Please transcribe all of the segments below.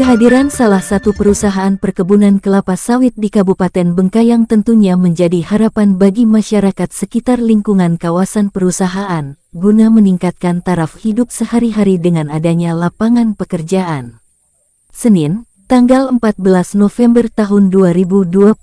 Kehadiran salah satu perusahaan perkebunan kelapa sawit di Kabupaten Bengkayang tentunya menjadi harapan bagi masyarakat sekitar lingkungan kawasan perusahaan, guna meningkatkan taraf hidup sehari-hari dengan adanya lapangan pekerjaan. Senin, tanggal 14 November tahun 2022.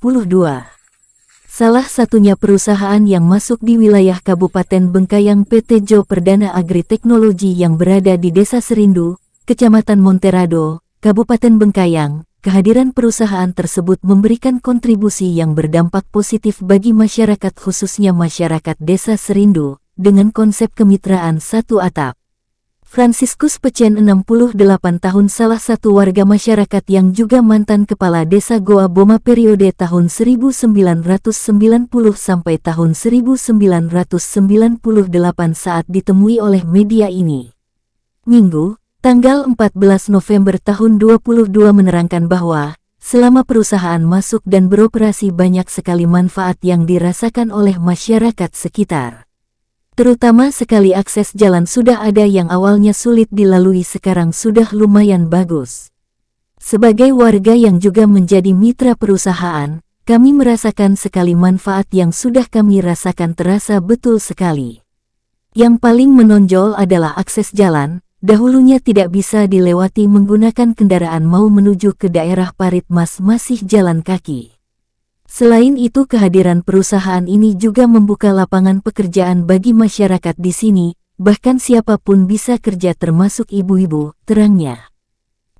Salah satunya perusahaan yang masuk di wilayah Kabupaten Bengkayang PT Jo Perdana Agri Teknologi yang berada di Desa Serindu, Kecamatan Monterado, Kabupaten Bengkayang. Kehadiran perusahaan tersebut memberikan kontribusi yang berdampak positif bagi masyarakat khususnya masyarakat Desa Serindu, dengan konsep kemitraan satu atap. Franciscus Pecen 68 tahun salah satu warga masyarakat yang juga mantan kepala desa Goa Boma periode tahun 1990 sampai tahun 1998 saat ditemui oleh media ini. Minggu, tanggal 14 November tahun 2022 menerangkan bahwa, selama perusahaan masuk dan beroperasi banyak sekali manfaat yang dirasakan oleh masyarakat sekitar. Terutama sekali akses jalan sudah ada yang awalnya sulit dilalui sekarang sudah lumayan bagus. Sebagai warga yang juga menjadi mitra perusahaan, kami merasakan sekali manfaat yang sudah kami rasakan terasa betul sekali. Yang paling menonjol adalah akses jalan, dahulunya tidak bisa dilewati menggunakan kendaraan mau menuju ke daerah Paritmas masih jalan kaki. Selain itu kehadiran perusahaan ini juga membuka lapangan pekerjaan bagi masyarakat di sini, bahkan siapapun bisa kerja termasuk ibu-ibu, terangnya.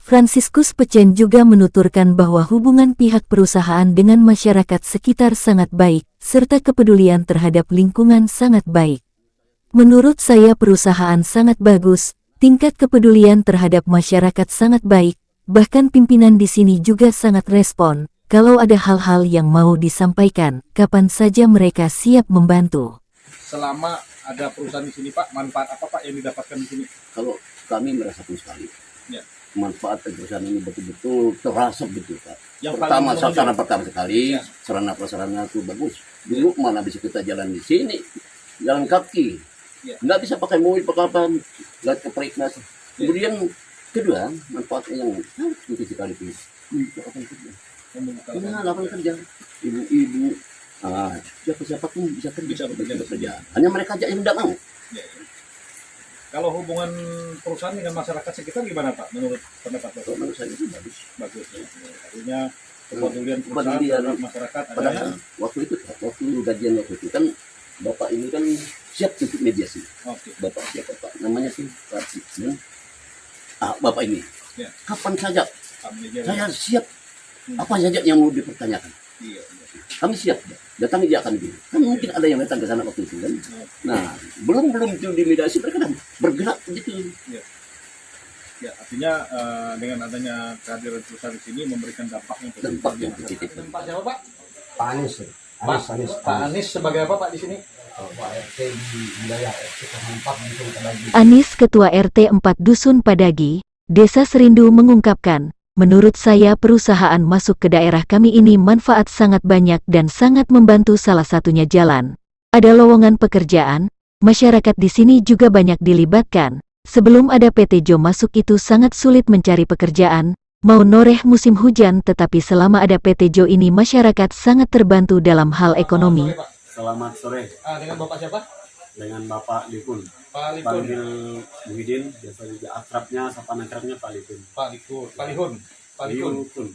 Franciscus Pecen juga menuturkan bahwa hubungan pihak perusahaan dengan masyarakat sekitar sangat baik, serta kepedulian terhadap lingkungan sangat baik. Menurut saya perusahaan sangat bagus, tingkat kepedulian terhadap masyarakat sangat baik, bahkan pimpinan di sini juga sangat respon. Kalau ada hal-hal yang mau disampaikan, kapan saja mereka siap membantu. Selama ada perusahaan di sini Pak, manfaat apa Pak yang didapatkan di sini? Kalau kami merasakan sekali, Ya. manfaat perusahaan ini betul-betul terasa betul Pak. Yang Pertama, paling sarana pertama sekali, Ya. sarana prasarana itu bagus. Dulu mana bisa kita jalan di sini, jalan kaki, Ya. nggak bisa pakai mobil, pakai apa, lihat ke Paritmas. Kemudian kedua, manfaatnya yang tinggi sekali itu. Untuk apa kerja? Nah, lapangan kerja, ibu-ibu, siapa-siapa pun bisa kerja. Hanya mereka aja yang tidak mau. Ya. Kalau hubungan perusahaan dengan masyarakat sekitar gimana Pak? Menurut pendapat Bapak? Menurut saya itu bagus. Bagus. Ya. Artinya kepedulian perusahaan Kepedulian. terhadap masyarakat ada Padahal yang... waktu gajian waktu itu kan bapak ini kan siap untuk mediasi. Oke. Bapak siapa Pak? Namanya sih Pak Siksen. Bapak ini. Ya. Kapan saja Pak Manajer. saya siap. Apa saja yang mau dipertanyakan. Iya. Kami siap. Datangi dia akan begini. Kan mungkin ada yang datang ke sana waktu itu kan. Nah, belum itu dimediasi mereka dah bergerak gitu. Ya. Ya, artinya dengan adanya kehadiran perusahaan di sini memberikan dampak yang Dampak yang positif. positif. Pak siapa Pak? Pak Anies, Pak Anies sebagai apa Pak di sini? Pak RT di wilayah RT 4 Dusun Padagi. Anies Ketua RT 4 Dusun Padagi, Desa Serindu mengungkapkan, menurut saya perusahaan masuk ke daerah kami ini manfaat sangat banyak dan sangat membantu salah satunya jalan. Ada lowongan pekerjaan, masyarakat di sini juga banyak dilibatkan. Sebelum ada PT Jo masuk itu sangat sulit mencari pekerjaan, mau noreh musim hujan tetapi selama ada PT Jo ini masyarakat sangat terbantu dalam hal ekonomi. Selamat sore. Dengan Bapak siapa? Dengan Bapak Likun. Pak Likun. Panggil Muhyiddin, biasa juga akrabnya, sapaan akrabnya Pak Likun. Pak Lihun.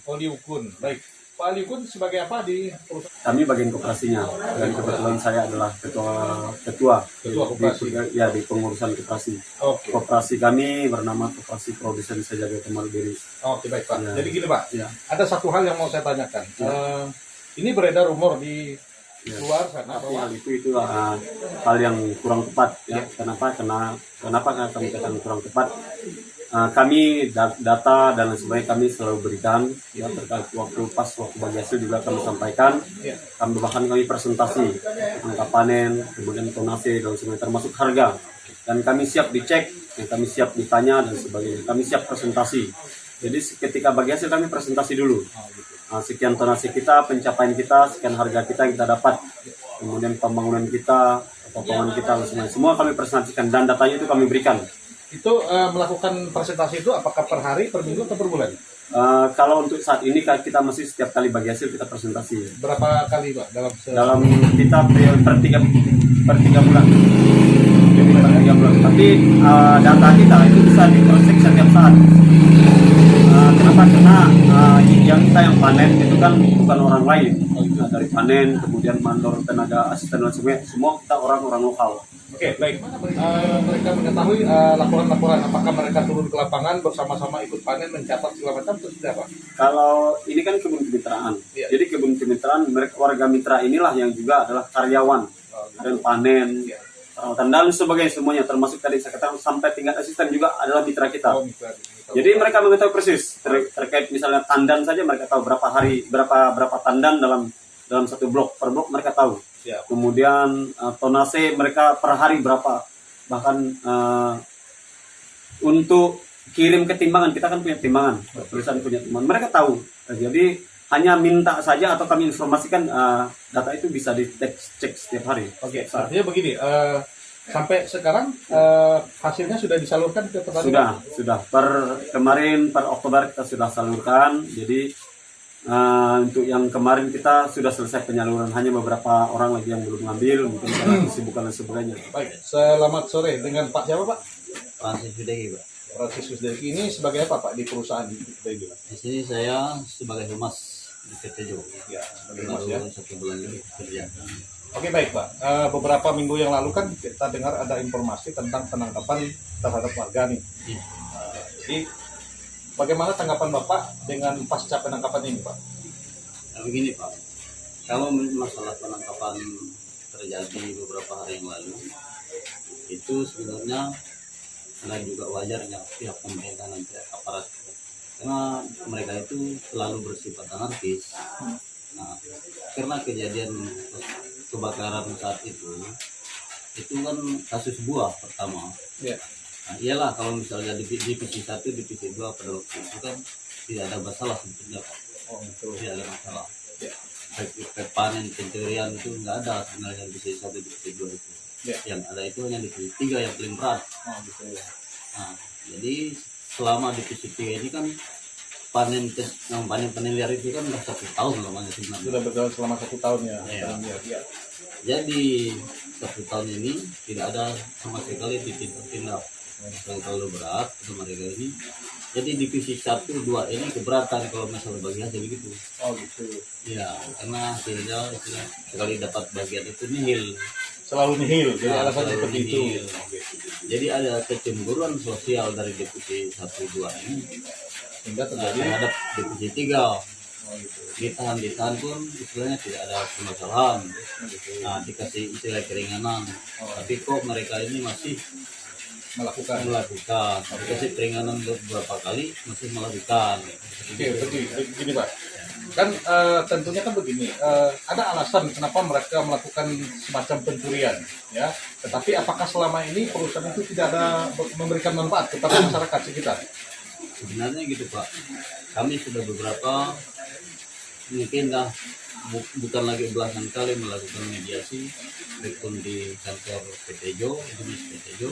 Oh, Liukun. Baik. Pak Likun sebagai apa di perusahaan? Kami bagian koperasinya, dan kebetulan saya adalah ketua koperasi. di pengurusan koperasi. Oke. Koperasi kami bernama Koperasi Produsen Sejaga Kemandiri. Oke, baik Pak. Ya. Jadi gini Pak, Ya. ada satu hal yang mau saya tanyakan. Ya. Ini beredar rumor di Ya. luar sana Tapi bahwa hal itu hal yang kurang tepat ya. Kenapa kami katakan kurang tepat? Kami data dan lain sebagainya kami selalu berikan ya, terkait waktu bagi hasil juga kami sampaikan. Ya. Bahkan kami presentasi angka panen, kemudian tonase dan sebagainya termasuk harga, dan kami siap dicek, kami siap ditanya dan sebagainya, kami siap presentasi. Jadi ketika bagi hasil kami presentasi dulu, sekian tonase kita, pencapaian kita, sekian harga kita yang kita dapat, kemudian pembangunan kita, potongan kita dan sebagainya, semua kami presentasikan dan datanya itu kami berikan. itu melakukan presentasi itu apakah per hari, per minggu, atau per bulan? Kalau untuk saat ini kita masih setiap kali bagi hasil kita presentasi. Berapa kali Pak Dalam kita per tiga bulan. Jadi per 3 bulan. Tapi data kita itu bisa diproses setiap saat. Kenapa? Karena yang kita yang panen itu kan bukan orang lain. Nah, dari panen, kemudian mandor, tenaga asisten dan semua kita orang-orang lokal. Oke, baik. Mereka mengetahui laporan-laporan apakah mereka turun ke lapangan bersama-sama ikut panen, mencatat segala macam, itu sudah Pak? Kalau ini kan kebun kemitraan, Iya. jadi kebun kemitraan mereka warga mitra inilah yang juga adalah karyawan, dan panen, Iya. perawatan dan sebagainya semuanya, termasuk tadi saya katakan sampai tingkat asisten juga adalah mitra kita. Oh, mitra. Jadi mereka mengetahui persis terkait misalnya tandan saja mereka tahu berapa tandan dalam satu blok, per blok mereka tahu. Siap. Kemudian tonase mereka per hari berapa, bahkan untuk kirim ke timbangan, kita kan punya timbangan, perusahaan punya timbangan, mereka tahu. Jadi hanya minta saja atau kami informasikan, data itu bisa dicek setiap hari. Oke, artinya begini, sampai sekarang hasilnya sudah disalurkan ke petani? Sudah. Per Oktober kita sudah salurkan. Jadi untuk yang kemarin kita sudah selesai penyaluran, hanya beberapa orang lagi yang belum ngambil, mungkin karena kesibukan dan sebagainya. Baik, selamat sore dengan Pak siapa Pak? Francis Widegi, Pak. Francis Wisdeki ini sebagai apa Pak di perusahaan di Widegi? Di sini saya sebagai humas di PT Jo. Ya, sebagai mas ya. Baru 1 bulan lebih kerja. Oke baik Pak, beberapa minggu yang lalu kan kita dengar ada informasi tentang penangkapan terhadap warga nih. Jadi bagaimana tanggapan Bapak dengan pasca penangkapan ini Pak? Nah, begini Pak, kalau masalah penangkapan terjadi beberapa hari yang lalu, itu sebenarnya ada juga wajarnya pihak pemerintah dan pihak aparat, karena mereka itu selalu bersifat anarkis. Nah, karena kejadian kebakaran saat itu kan kasus buah pertama. Ya. Nah, iyalah kalau misalnya di divisi 1, divisi 2 pada waktu itu kan tidak ada masalah sebetulnya Pak. Oh, itu. Tidak ada masalah. Ya. Baik panen, pencurian itu nggak ada sebenarnya divisi 1, divisi 2 itu. Ya. Yang ada itu hanya divisi 3 yang paling berat. Oh, gitu ya. Nah, jadi selama divisi 3 ini kan panen liar itu kan udah 1 tahun lamanya sebenarnya. Sudah berjalan selama 1 tahun ya. Iya. Ya. Jadi 1 tahun ini tidak ada sama sekali tindak yang terlalu berat untuk mereka ini. Jadi divisi 1, 2 ini keberatan kalau misalnya bagi hasil begitu. Oh gitu. Ya, karena hasilnya sekali dapat bagian itu nihil. Selalu nihil, jadi Nah, alasan selalu seperti itu. nihil. Jadi ada kecemburuan sosial dari divisi 1, 2 ini Hingga terjadi. terhadap divisi 3. Oh, gitu. Ditahan pun istilahnya tidak ada permasalahan. Nah, dikasih istilah keringanan. Tapi kok mereka ini masih Melakukan. dikasih keringanan beberapa kali masih melakukan. Oke, begini Pak. Kan tentunya kan begini, ada alasan kenapa mereka melakukan semacam pencurian, ya. Tetapi apakah selama ini perusahaan itu tidak ada memberikan manfaat kepada masyarakat sekitar? Sebenarnya gitu Pak, kami sudah beberapa mungkin bukan lagi belasan kali melakukan mediasi, maupun di kantor PT Jo, jenis PT Jo,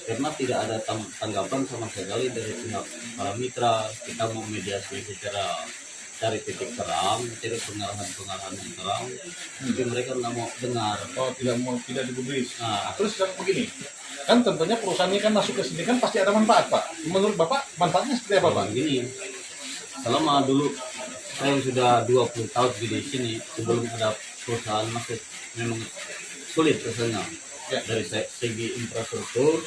karena tidak ada tanggapan sama sekali dari pihak para mitra. Kita mau mediasi secara cari titik terang, cari pengarahan yang terang, tapi mereka nggak mau dengar. Oh, tidak digubris. Nah, Terus kan begini, kan tentunya perusahaan ini kan masuk ke sini kan pasti ada manfaat Pak. Menurut Bapak manfaatnya seperti apa Pak? Begini, selama dulu saya sudah 20 tahun di sini, sebelum ada perusahaan masuk memang sulit rasanya. Ya. Dari segi infrastruktur,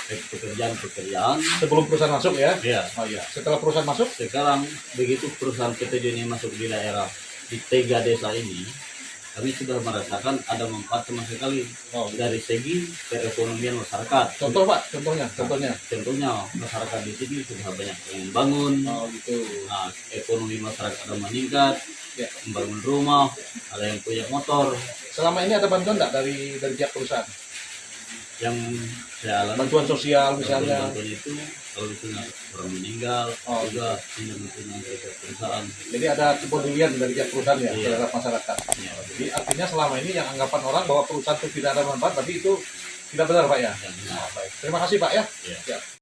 pekerjaan. Sebelum perusahaan masuk ya? Ya, Oh iya. Setelah perusahaan masuk? sekarang begitu perusahaan PT ini masuk di daerah di 3 desa ini, kami sudah merasakan ada manfaat sama sekali Oh. dari segi perekonomian masyarakat. Contoh Pak, contohnya. Contohnya masyarakat di sini sudah banyak yang bangun. Oh gitu. Nah, ekonomi masyarakat sudah meningkat, Ya. membangun rumah, ada yang punya motor. Selama ini ada bantuan nggak dari pihak perusahaan? Yang saya alami Bantuan sosial misalnya? bantuan itu kalau misalnya orang meninggal Oh, juga tindak dari perusahaan. Jadi ada kepedulian dari pihak perusahaan ya Iya. terhadap masyarakat. Ya, Jadi artinya selama ini yang anggapan orang bahwa perusahaan itu tidak ada manfaat, tapi itu tidak benar Pak ya? dan, Baik. Terima kasih Pak ya. ya. Ya.